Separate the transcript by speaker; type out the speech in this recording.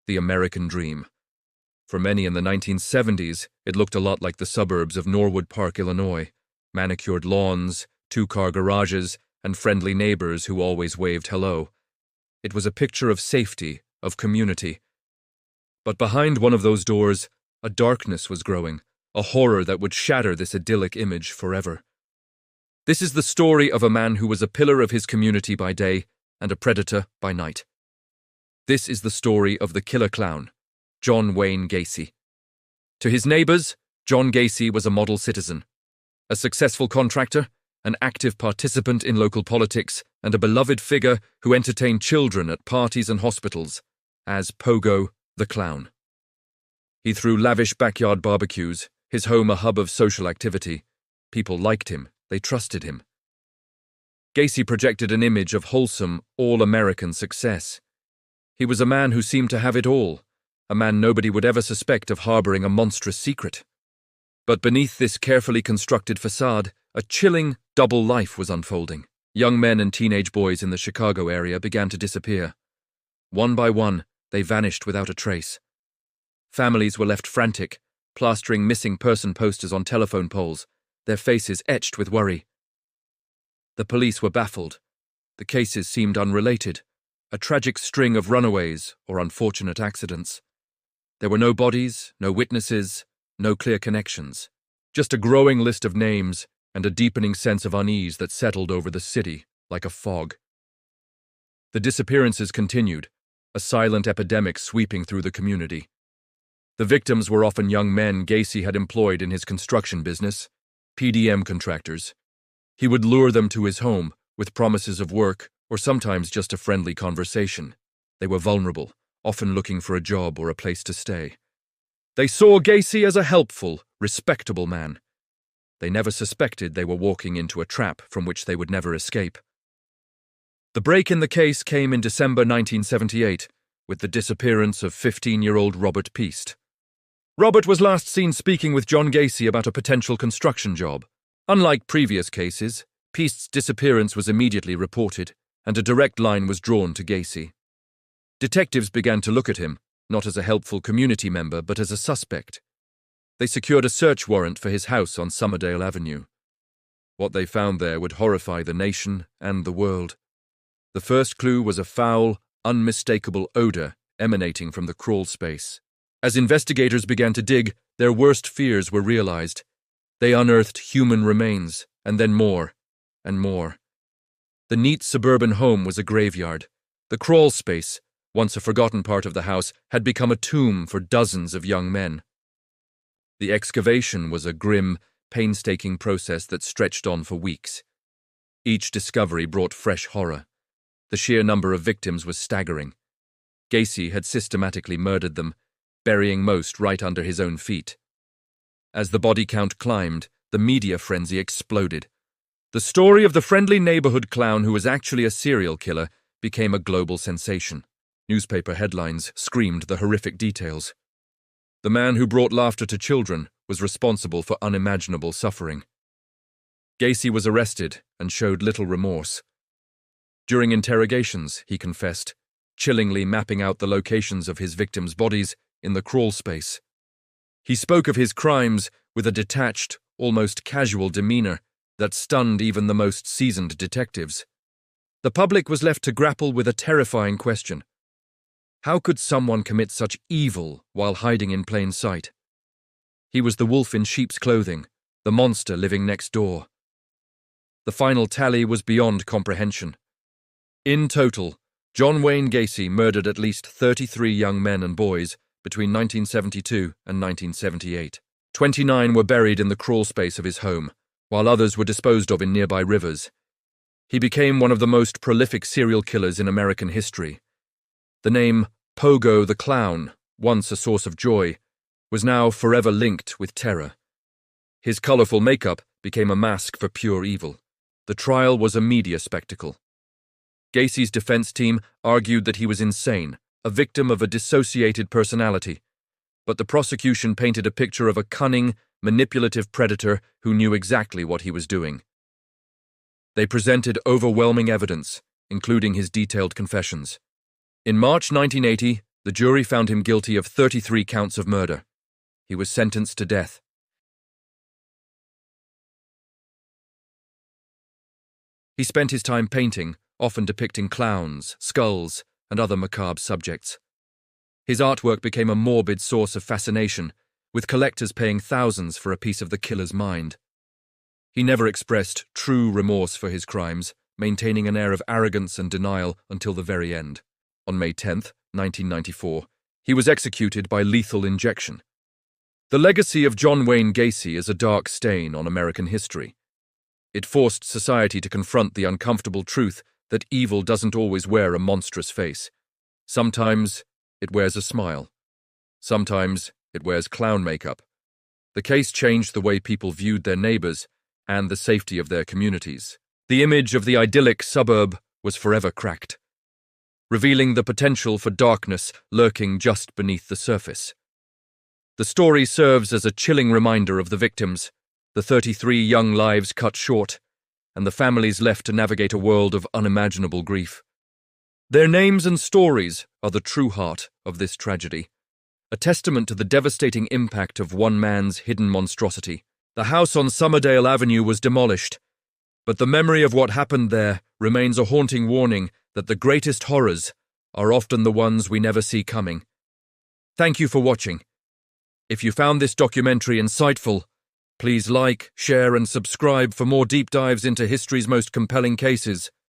Speaker 1: the American dream. For many in the 1970s, it looked a lot like the suburbs of Norwood Park, Illinois. Manicured lawns, two-car garages, and friendly neighbors who always waved hello. It was a picture of safety, of community. But behind one of those doors, a darkness was growing, a horror that would shatter this idyllic image forever. This is the story of a man who was a pillar of his community by day and a predator by night. This is the story of the killer clown, John Wayne Gacy. To his neighbors, John Gacy was a model citizen, a successful contractor, an active participant in local politics, and a beloved figure who entertained children at parties and hospitals as Pogo the Clown. He threw lavish backyard barbecues, his home a hub of social activity. People liked him, they trusted him. Gacy projected an image of wholesome, all-American success. He was a man who seemed to have it all, a man nobody would ever suspect of harboring a monstrous secret. But beneath this carefully constructed facade, a chilling, double life was unfolding. Young men and teenage boys in the Chicago area began to disappear. One by one, they vanished without a trace. Families were left frantic, plastering missing person posters on telephone poles, their faces etched with worry. The police were baffled. The cases seemed unrelated, a tragic string of runaways or unfortunate accidents. There were no bodies, no witnesses, no clear connections, just a growing list of names and a deepening sense of unease that settled over the city like a fog. The disappearances continued, a silent epidemic sweeping through the community. The victims were often young men Gacy had employed in his construction business, PDM contractors. He would lure them to his home with promises of work or sometimes just a friendly conversation. They were vulnerable, often looking for a job or a place to stay. They saw Gacy as a helpful, respectable man. They never suspected they were walking into a trap from which they would never escape. The break in the case came in December 1978, with the disappearance of 15-year-old Robert Peast. Robert was last seen speaking with John Gacy about a potential construction job. Unlike previous cases, Peast's disappearance was immediately reported, and a direct line was drawn to Gacy. Detectives began to look at him, not as a helpful community member, but as a suspect. They secured a search warrant for his house on Summerdale Avenue. What they found there would horrify the nation and the world. The first clue was a foul, unmistakable odor emanating from the crawl space. As investigators began to dig, their worst fears were realized. They unearthed human remains, and then more, and more. The neat suburban home was a graveyard. The crawl space, once a forgotten part of the house, had become a tomb for dozens of young men. The excavation was a grim, painstaking process that stretched on for weeks. Each discovery brought fresh horror. The sheer number of victims was staggering. Gacy had systematically murdered them, burying most right under his own feet. As the body count climbed, the media frenzy exploded. The story of the friendly neighborhood clown who was actually a serial killer became a global sensation. Newspaper headlines screamed the horrific details. The man who brought laughter to children was responsible for unimaginable suffering. Gacy was arrested and showed little remorse. During interrogations, he confessed, chillingly mapping out the locations of his victims' bodies in the crawl space. He spoke of his crimes with a detached, almost casual demeanor that stunned even the most seasoned detectives. The public was left to grapple with a terrifying question. How could someone commit such evil while hiding in plain sight? He was the wolf in sheep's clothing, the monster living next door. The final tally was beyond comprehension. In total, John Wayne Gacy murdered at least 33 young men and boys between 1972 and 1978. 29 were buried in the crawl space of his home, while others were disposed of in nearby rivers. He became one of the most prolific serial killers in American history. The name Pogo the Clown, once a source of joy, was now forever linked with terror. His colorful makeup became a mask for pure evil. The trial was a media spectacle. Gacy's defense team argued that he was insane, a victim of a dissociated personality, but the prosecution painted a picture of a cunning, manipulative predator who knew exactly what he was doing. They presented overwhelming evidence, including his detailed confessions. In March 1980, The jury found him guilty of 33 counts of murder. He was sentenced to death. He spent his time painting, often depicting clowns, skulls, and other macabre subjects. His artwork became a morbid source of fascination, with collectors paying thousands for a piece of the killer's mind. He never expressed true remorse for his crimes, maintaining an air of arrogance and denial until the very end. On May 10, 1994, he was executed by lethal injection. The legacy of John Wayne Gacy is a dark stain on American history. It forced society to confront the uncomfortable truth that evil doesn't always wear a monstrous face. Sometimes it wears a smile. Sometimes it wears clown makeup. The case changed the way people viewed their neighbors and the safety of their communities. The image of the idyllic suburb was forever cracked, revealing the potential for darkness lurking just beneath the surface. The story serves as a chilling reminder of the victims, the 33 young lives cut short, and the families left to navigate a world of unimaginable grief. Their names and stories are the true heart of this tragedy, a testament to the devastating impact of one man's hidden monstrosity. The house on Summerdale Avenue was demolished, but the memory of what happened there remains a haunting warning that the greatest horrors are often the ones we never see coming. Thank you for watching. If you found this documentary insightful, please like, share, and subscribe for more deep dives into history's most compelling cases.